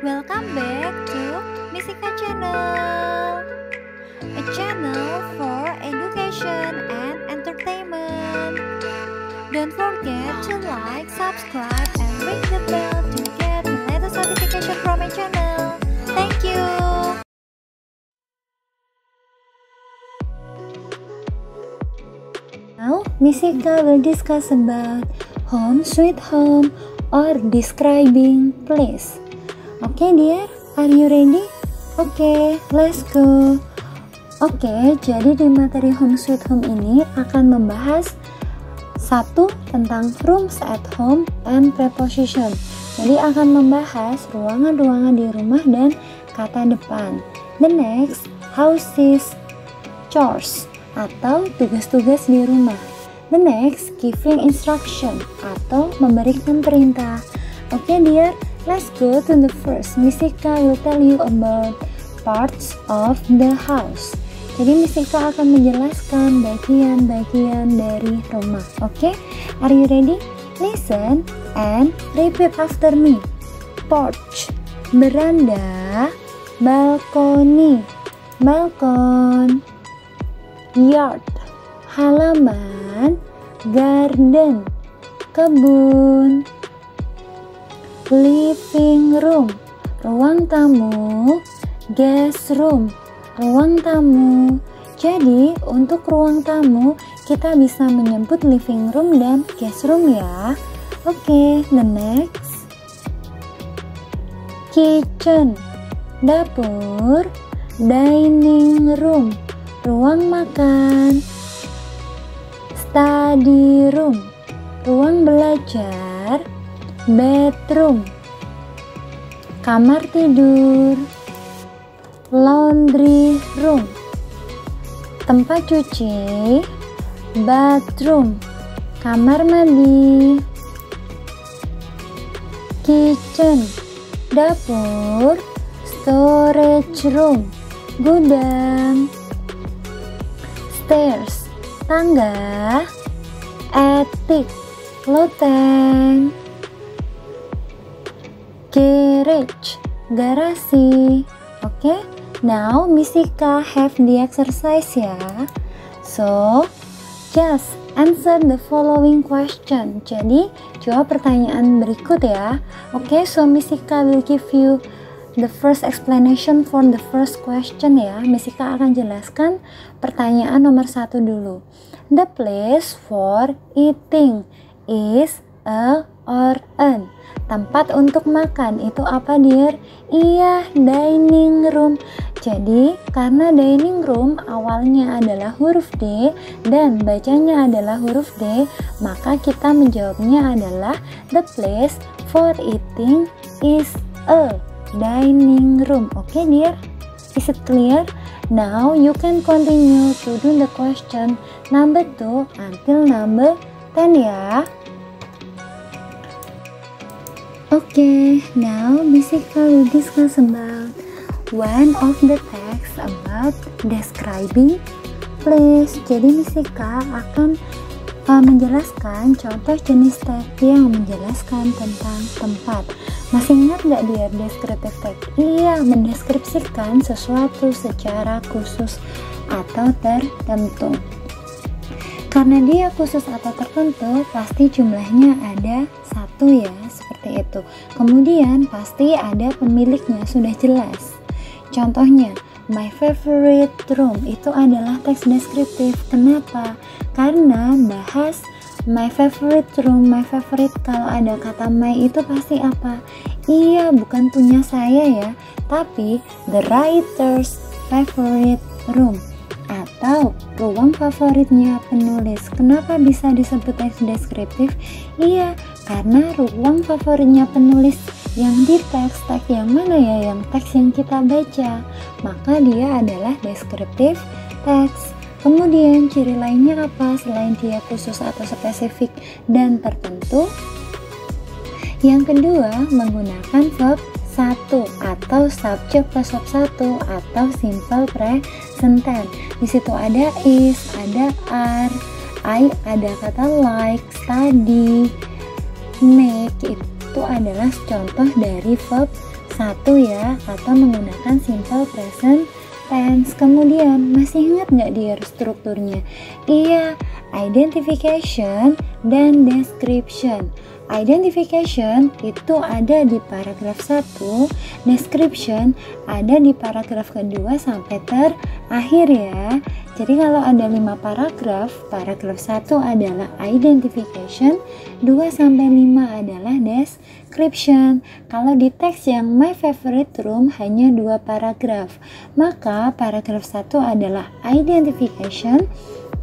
Welcome back to Misika Channel, a channel for education and entertainment. Don't forget to like, subscribe, and ring the bell to get the latest notification from my channel. Thank you. Now, Misika will discuss about home sweet home or describing place. Okay dear, are you ready? Okay, let's go. Oke, jadi di materi home sweet home ini akan membahas satu tentang rooms at home and preposition. Jadi akan membahas ruangan-ruangan di rumah dan kata depan. The next, houses, chores atau tugas-tugas di rumah. The next, giving instruction atau memberikan perintah. Okay dear, let's go to the first. Misika will tell you about parts of the house. Jadi Misika akan menjelaskan bagian-bagian dari rumah. Okay, are you ready? Listen and repeat after me. Porch, beranda, balkoni, balkon. Yard, halaman, garden, kebun. Living room, ruang tamu. Guest room, ruang tamu. Jadi untuk ruang tamu kita bisa menyebut living room dan guest room ya. Oke, the next, kitchen, dapur. Dining room, ruang makan. Study room, ruang belajar. Bedroom, kamar tidur. Laundry room, tempat cuci. Bathroom, kamar mandi. Kitchen, dapur. Storage room, gudang. Stairs, tangga. Attic, loteng. Garage, garasi. Okay, now Misika have the exercise ya. So, just answer the following question. Jadi, jawab pertanyaan berikut ya. Okay, so Misika will give you the first explanation for the first question ya. Misika akan jelaskan pertanyaan nomor 1 dulu. The place for eating is a or an. Tempat untuk makan itu apa dear? Iya, dining room. Jadi karena dining room awalnya adalah huruf D dan bacanya adalah huruf D, maka kita menjawabnya adalah the place for eating is a dining room. Okay dear, is it clear? Now you can continue to do the question number 2 until number 10 ya. Okay, now Misika will discuss about one of the text about describing place. Jadi Misika akan menjelaskan contoh jenis teks yang menjelaskan tentang tempat. Masih ingat nggak dia descriptive text? Iya, mendeskripsikan sesuatu secara khusus atau tertentu. Karena dia khusus atau tertentu, pasti jumlahnya ada 1 ya, seperti itu. Kemudian pasti ada pemiliknya, sudah jelas. Contohnya, my favorite room itu adalah teks deskriptif. Kenapa? Karena bahas my favorite room, my favorite, kalau ada kata my itu pasti apa? Iya, bukan punya saya ya, tapi the writer's favorite room atau ruang favoritnya penulis. Kenapa bisa disebut teks deskriptif? Iya, karena ruang favoritnya penulis yang di teks yang mana ya, yang teks yang kita baca, maka dia adalah deskriptif teks. Kemudian ciri lainnya apa selain dia khusus atau spesifik dan tertentu? Yang kedua, menggunakan verb 1 atau subjek plus verb 1 atau simple present tense. Di situ ada is, ada are, ada kata like, study, make, itu adalah contoh dari verb 1 ya, atau menggunakan simple present tense. Kemudian masih ingat nggak dia strukturnya? Iya, identification dan description. Identification itu ada di paragraf 1, description ada di paragraf kedua sampai terakhir ya. Jadi kalau ada 5 paragraf, paragraf 1 adalah identification, 2 sampai 5 adalah description. Kalau di teks yang my favorite room hanya 2 paragraf, maka paragraf 1 adalah identification,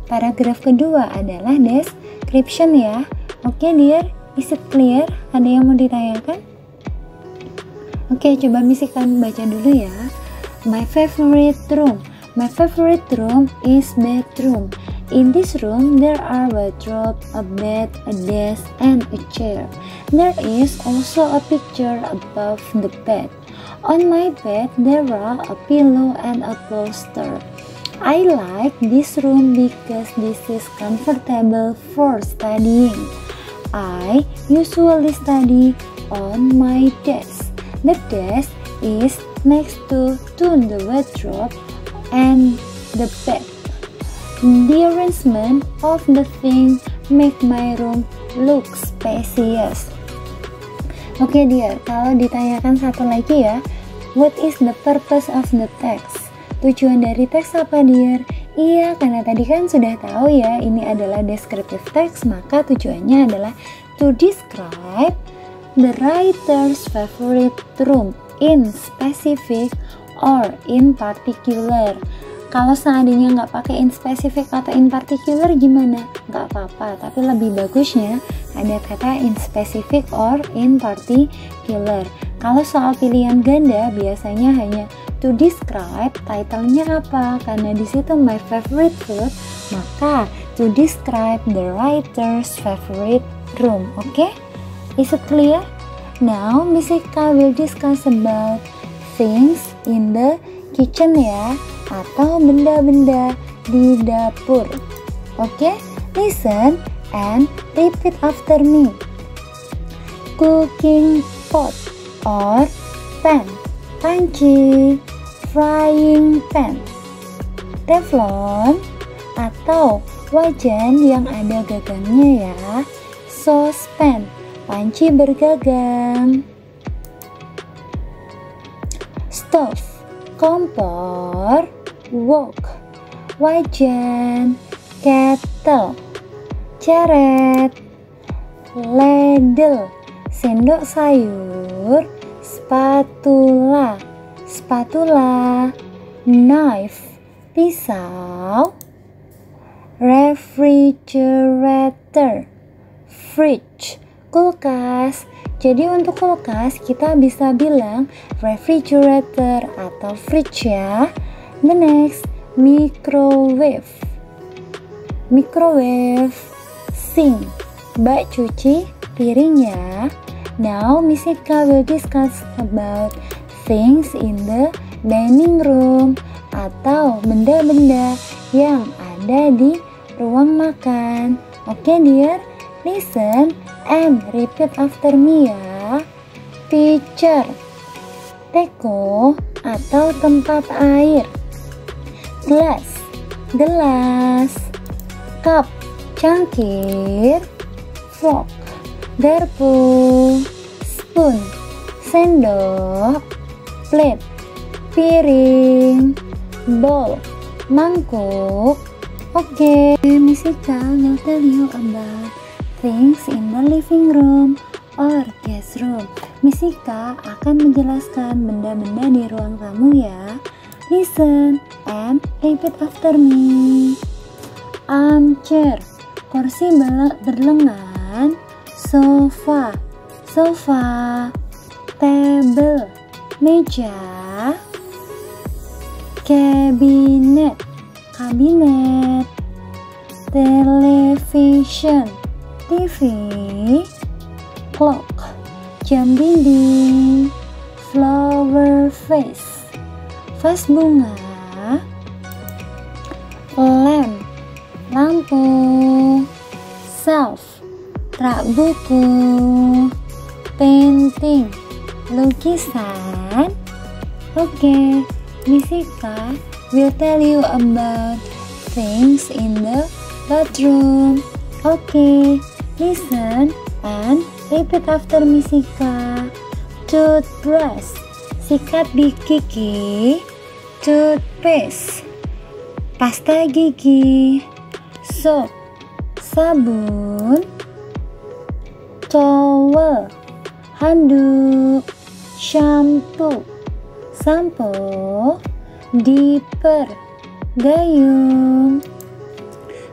paragraf kedua adalah description ya. Oke dear, is it clear? Ada yang mau ditanyakan? Oke, coba misikan baca dulu ya. My favorite room. My favorite room is bedroom. In this room there are wardrobe, a bed, a desk, and a chair. There is also a picture above the bed. On my bed there are a pillow and a bolster. I like this room because this is comfortable for studying. I usually study on my desk. The desk is next to the wardrobe and the bed. The arrangement of the things make my room look spacious. Oke dear, kalau ditanyakan satu lagi ya, what is the purpose of the text? Tujuan dari teks apa dear? Iya, karena tadi kan sudah tahu ya, ini adalah descriptive text, maka tujuannya adalah to describe the writer's favorite room in specific or in particular. Kalau seandainya nggak pakai in specific atau in particular gimana? Nggak apa-apa, tapi lebih bagusnya ada kata in specific or in particular. Kalau soal pilihan ganda biasanya hanya to describe, title-nya apa? Karena di situ my favorite food, maka to describe the writer's favorite room. Okay? Is it clear? Now, Miss Ika will discuss about things in the kitchen ya, atau benda-benda di dapur. Okay? Listen and repeat after me. Cooking pot or pan, panci, frying pan, teflon atau wajan yang ada gagangnya ya, saucepan, panci bergagang, stove, kompor, wok, wajan, kettle, ceret, ladle, sendok sayur, spatula, knife, pisau, refrigerator, fridge, kulkas. Jadi untuk kulkas kita bisa bilang refrigerator atau fridge ya. The next, microwave, sink, bak cuci piring ya. Now Miss Ika will discuss about things in the dining room atau benda-benda yang ada di ruang makan. Oke dear, listen and repeat after me ya. Pitcher, teko atau tempat air. Gelas, cup, cangkir, fork, garpu, spoon, sendok, plate, piring, bowl, mangkuk. Oke, Miss Ika will tell you about things in the living room or guest room. Miss Ika akan menjelaskan benda-benda di ruang tamu ya. Listen and repeat after me. Armchair, kursi berlengan. Sofa, table, meja. Cabinet, television, TV, clock, jam dinding, flower vase, vas bunga, lamp, lampu, shelf, rak buku, painting, lukisan. Okay, Misika will tell you about things in the bathroom. Okay, listen and repeat after Misika. Toothbrush, sikat gigi. Toothpaste, pasta gigi. Soap, sabun. Towel, handuk. Shampoo, sampo. Diaper, gayung.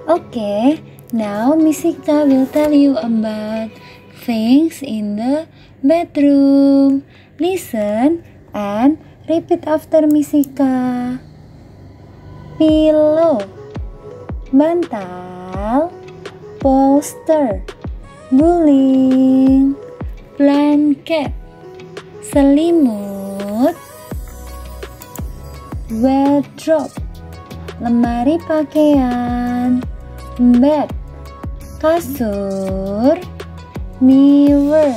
Okay, now Misika will tell you about things in the bedroom. Listen and repeat after Misika. Pillow, bantal. Bolster, guling. Blanket, selimut. Wardrobe, lemari pakaian. Bed, kasur. Mirror,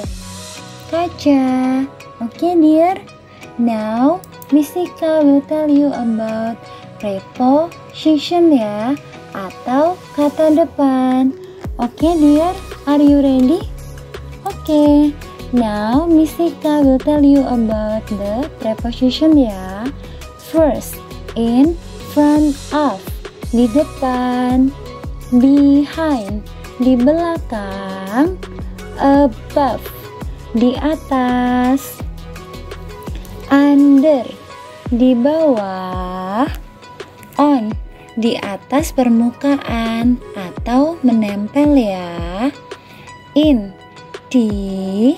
kaca. Okay dear, now Misika will tell you about preposition ya, atau kata depan. Okay dear, are you ready? Okay, now Misika will tell you about the preposition ya. First, in front of, di depan. Behind, di belakang. Above, di atas. Under, di bawah. On, di atas permukaan atau menempel ya. In, di.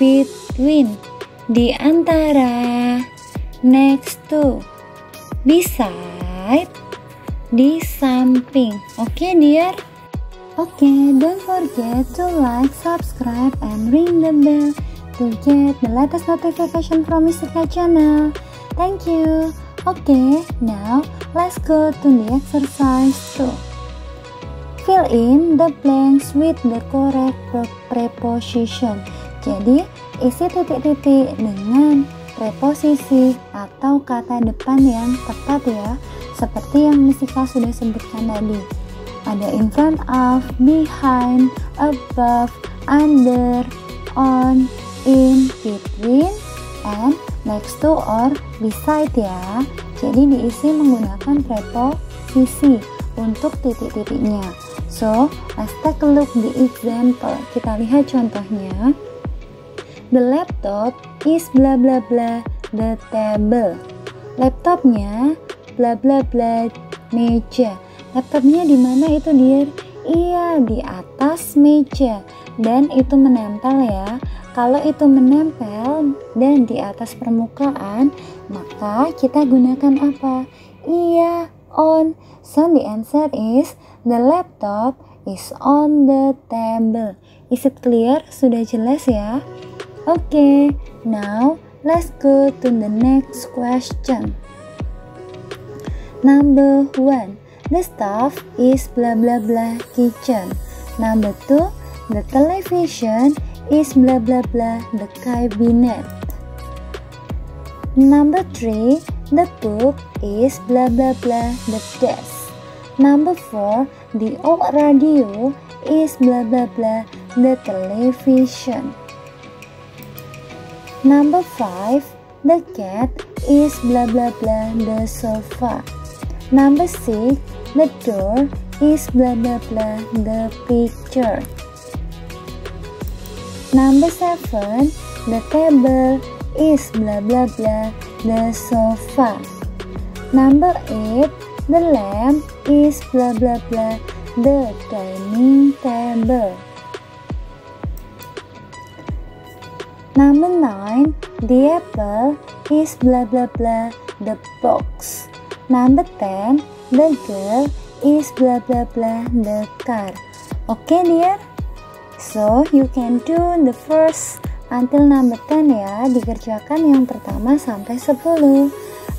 Between, di antara. Next to, beside, di samping. Okay dear? Okay, don't forget to like, subscribe, and ring the bell to get the latest notification from Misika channel. Thank you. Okay, now let's go to the exercise 2. Fill in the blanks with the correct preposition. Jadi, isi titik-titik dengan preposisi atau kata depan yang tepat ya, seperti yang Misika sudah sebutkan tadi. Ada in front of, behind, above, under, on, in, between, and next to or beside ya. Jadi diisi menggunakan preposisi untuk titik-titiknya. So, let's take a look the example. Kita lihat contohnya. The laptop is bla bla bla the table. Laptopnya bla bla bla meja. Laptopnya di mana itu dear? Iya, di atas meja dan itu menempel ya. Kalau itu menempel dan di atas permukaan, maka kita gunakan apa? Iya, on. So the answer is the laptop is on the table. Is it clear? Sudah jelas ya? Okay, now let's go to the next question. Number 1, the stove is blah blah blah kitchen. Number 2, the television is blah blah blah the cabinet. Number 3, the book is blah blah blah the desk. Number 4, the old radio is blah blah blah the television. Number 5, the cat is blah blah blah the sofa. Number 6, the door is blah blah blah the picture. Number 7, the table is blah blah blah the sofa. Number 8, the lamp is blah blah blah the dining table. Number 9, the apple is blah blah blah the box. Number 10, the girl is blah blah blah the car. Okay dear? So you can do the first until number 10 ya. Dikerjakan yang pertama sampai 10.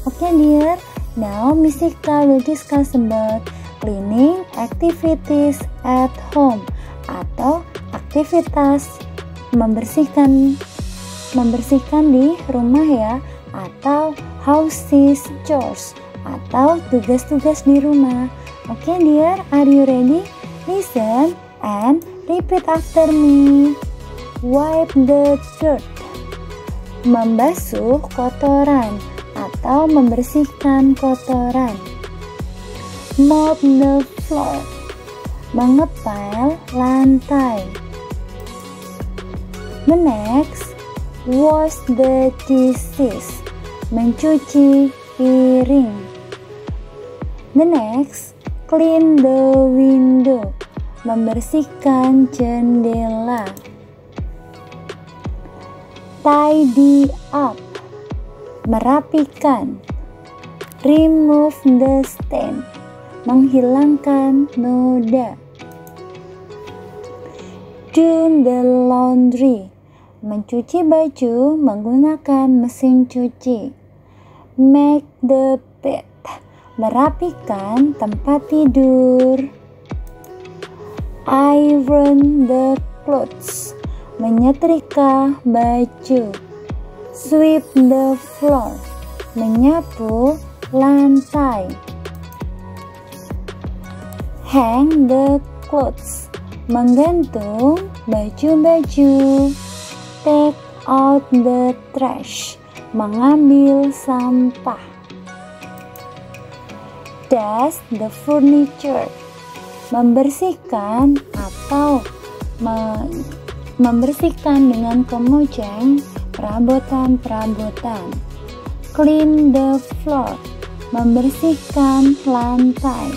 Okay dear? Now Misika will discuss about cleaning activities at home atau aktivitas membersihkan di rumah ya, atau houses chores, atau tugas-tugas di rumah. Oke dear, are you ready? Listen and repeat after me. Wipe the dirt, membasuh kotoran atau membersihkan kotoran. Mop the floor, mengepel lantai. The next, wash the dishes, mencuci piring. The next, clean the window, membersihkan jendela. Tidy up, merapikan. Remove the stain, menghilangkan noda. Do the laundry, mencuci baju menggunakan mesin cuci. Make the bed, merapikan tempat tidur. Iron the clothes, menyetrika baju. Sweep the floor, menyapu lantai. Hang the clothes, menggantung baju-baju. Take out the trash, mengambil sampah. Dust the furniture, membersihkan atau membersihkan dengan kemoceng perabotan-perabotan. Clean the floor, membersihkan lantai.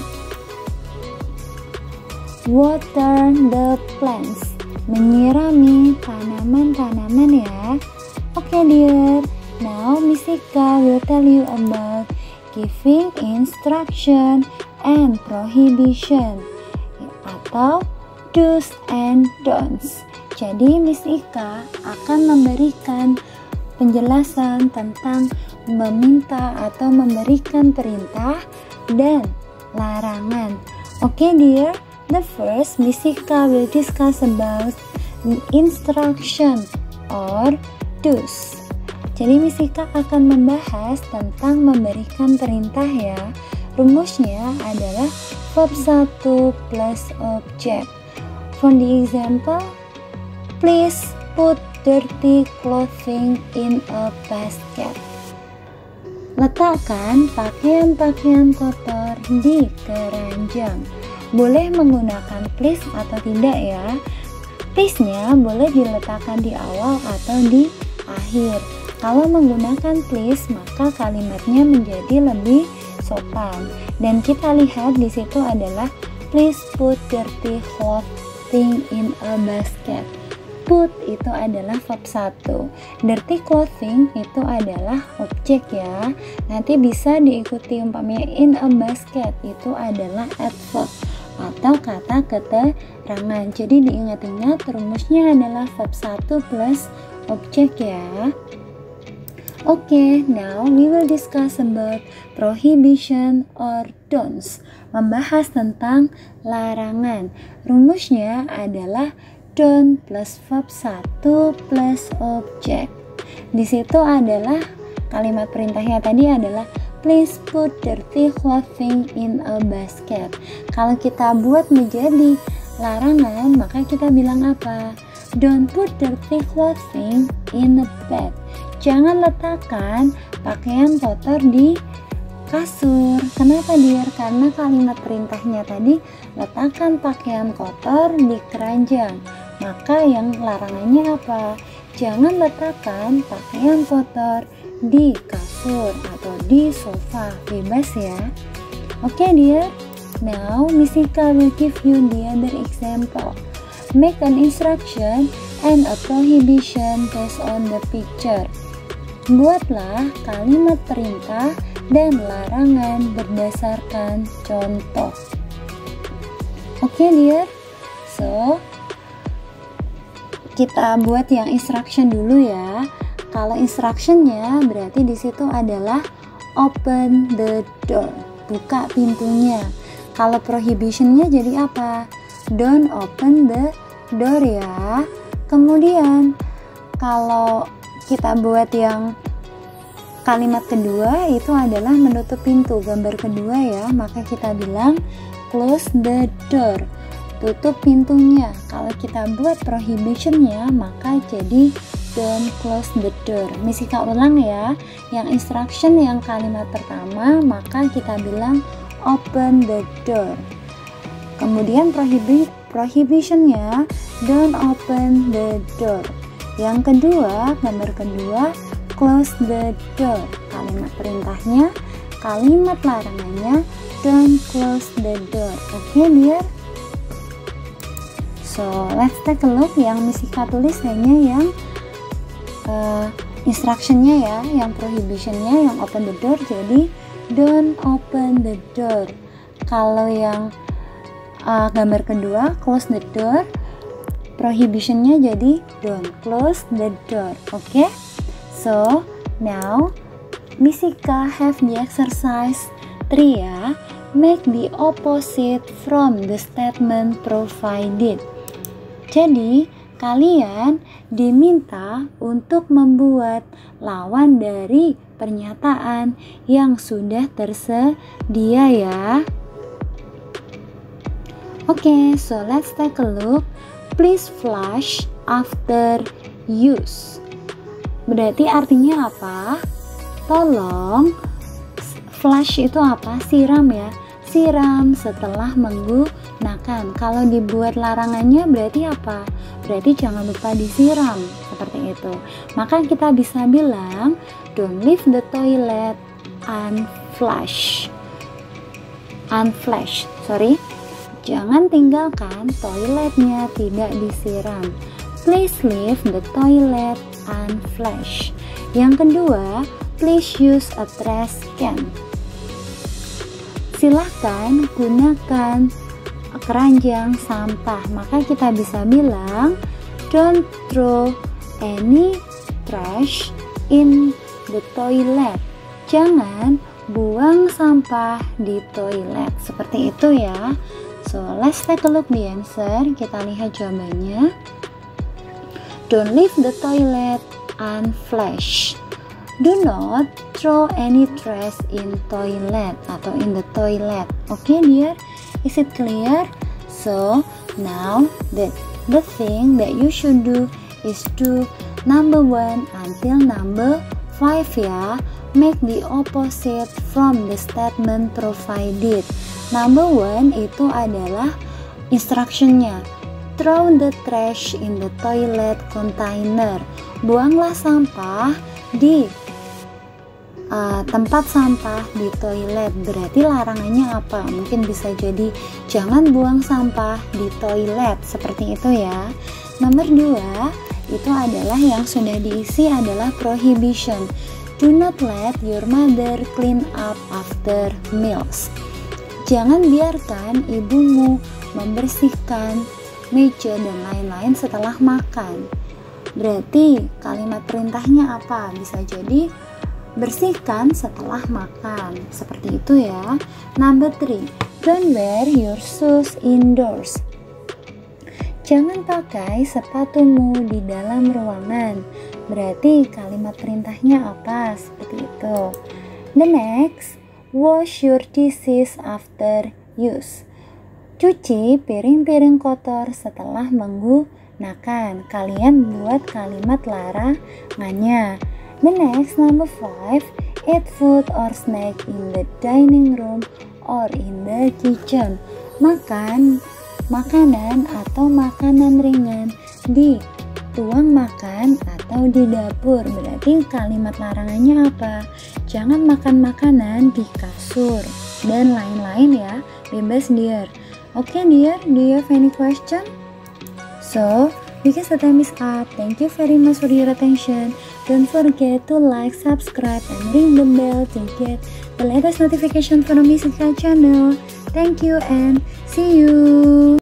Water the plants, menyirami tanaman-tanaman ya. Okay dear, now Miss Ika will tell you about giving instruction and prohibition atau do's and don'ts. Jadi Miss Ika akan memberikan penjelasan tentang meminta atau memberikan perintah dan larangan. Okay dear, the first Miss Ika will discuss about instruction or do's. Jadi Miss Ika akan membahas tentang memberikan perintah ya. Rumusnya adalah verb 1 plus object. For the example, please put dirty clothing in a basket. Letakkan pakaian-pakaian kotor di keranjang. Boleh menggunakan please atau tidak ya. Please-nya boleh diletakkan di awal atau di akhir. Kalau menggunakan please, maka kalimatnya menjadi lebih sopan. Dan kita lihat di situ adalah please put dirty clothing in a basket. Put itu adalah verb 1. Dirty clothing itu adalah objek ya. Nanti bisa diikuti umpamanya in a basket itu adalah adverb atau kata keterangan. Jadi diingat-ingat rumusnya adalah verb 1 plus objek ya. Okay, now we will discuss about prohibition or don'ts. Membahas tentang larangan. Rumusnya adalah don't plus verb 1 plus objek. Di situ adalah kalimat perintahnya tadi adalah please put dirty clothing in a basket. Kalau kita buat menjadi larangan, maka kita bilang apa? Don't put dirty clothing in a bed. Jangan letakkan pakaian kotor di kasur. Kenapa dear? Karena kalimat perintahnya tadi letakkan pakaian kotor di keranjang. Maka yang larangannya apa? Jangan letakkan pakaian kotor di kasur atau di sofa. Bebas ya. Okay dear. Now Miss Ika will give you the other example. Make an instruction and a prohibition based on the picture. Buatlah kalimat perintah dan larangan berdasarkan contoh. Okay dear. So kita buat yang instruction dulu ya. Kalau instructionnya berarti di situ adalah open the door, buka pintunya. Kalau prohibitionnya jadi apa? Don't open the door ya. Kemudian kalau kita buat yang kalimat kedua itu adalah menutup pintu, gambar kedua ya, maka kita bilang close the door, tutup pintunya. Kalau kita buat prohibitionnya maka jadi don't close the door. Misika ulang ya, yang instruction yang kalimat pertama maka kita bilang open the door. Kemudian prohibitionnya don't open the door. Yang kedua, gambar kedua, close the door. Kalimat perintahnya, kalimat larangannya don't close the door. Oke, dear? So, let's take a look. Yang Misika tulis hanya yang instructionnya ya, yang prohibitionnya, yang open the door jadi don't open the door. Kalau yang gambar kedua, close the door, prohibitionnya jadi don't close the door. Okay, so now Misika have the exercise 3 ya. Make the opposite from the statement provided. Jadi kalian diminta untuk membuat lawan dari pernyataan yang sudah tersedia ya. Okay, so let's take a look. Please flush after use. Berarti artinya apa? Tolong, flush itu apa? Siram ya. Siram setelah menggunakan. Kalau dibuat larangannya berarti apa? Berarti jangan lupa disiram, seperti itu. Maka kita bisa bilang don't leave the toilet unflushed. Jangan tinggalkan toiletnya tidak disiram. Please leave the toilet unflushed. Yang kedua, please use a trash can. Silahkan gunakan keranjang sampah. Maka kita bisa bilang don't throw any trash in the toilet. Jangan buang sampah di toilet. Seperti itu ya. So, let's take a look the answer. Kita lihat jawabannya. Don't leave the toilet unflushed. Do not throw any trash in toilet atau in the toilet. Okay, dear? Is it clear? So, now the thing that you should do is to number 1 until number 5 ya. Make the opposite from the statement provided. Number 1 itu adalah instructionnya. Throw the trash in the toilet container. Buanglah sampah di tempat sampah di toilet. Berarti larangannya apa? Mungkin bisa jadi jangan buang sampah di toilet. Seperti itu ya. Nomor 2 itu adalah yang sudah diisi adalah prohibition. Do not let your mother clean up after meals. Jangan biarkan ibumu membersihkan meja dan lain-lain setelah makan. Berarti kalimat perintahnya apa? Bisa jadi bersihkan setelah makan. Seperti itu ya. Number 3, don't wear your shoes indoors. Jangan pakai sepatumu di dalam ruangan. Berarti kalimat perintahnya apa? Seperti itu. The next, wash your dishes after use. Cuci piring-piring kotor setelah menggunakan. Kalian buat kalimat larangannya. The next, number 5, eat food or snack in the dining room or in the kitchen. Makan makanan atau makanan ringan di ruang makan atau di dapur. Berarti kalimat larangannya apa? Jangan makan makanan di kasur dan lain-lain ya. Bebas, dear. Okay, dear, do you have any question? So, because the time is up, thank you very much for your attention. Don't forget to like, subscribe, and ring the bell to get the latest notification from Misika channel. Thank you and see you.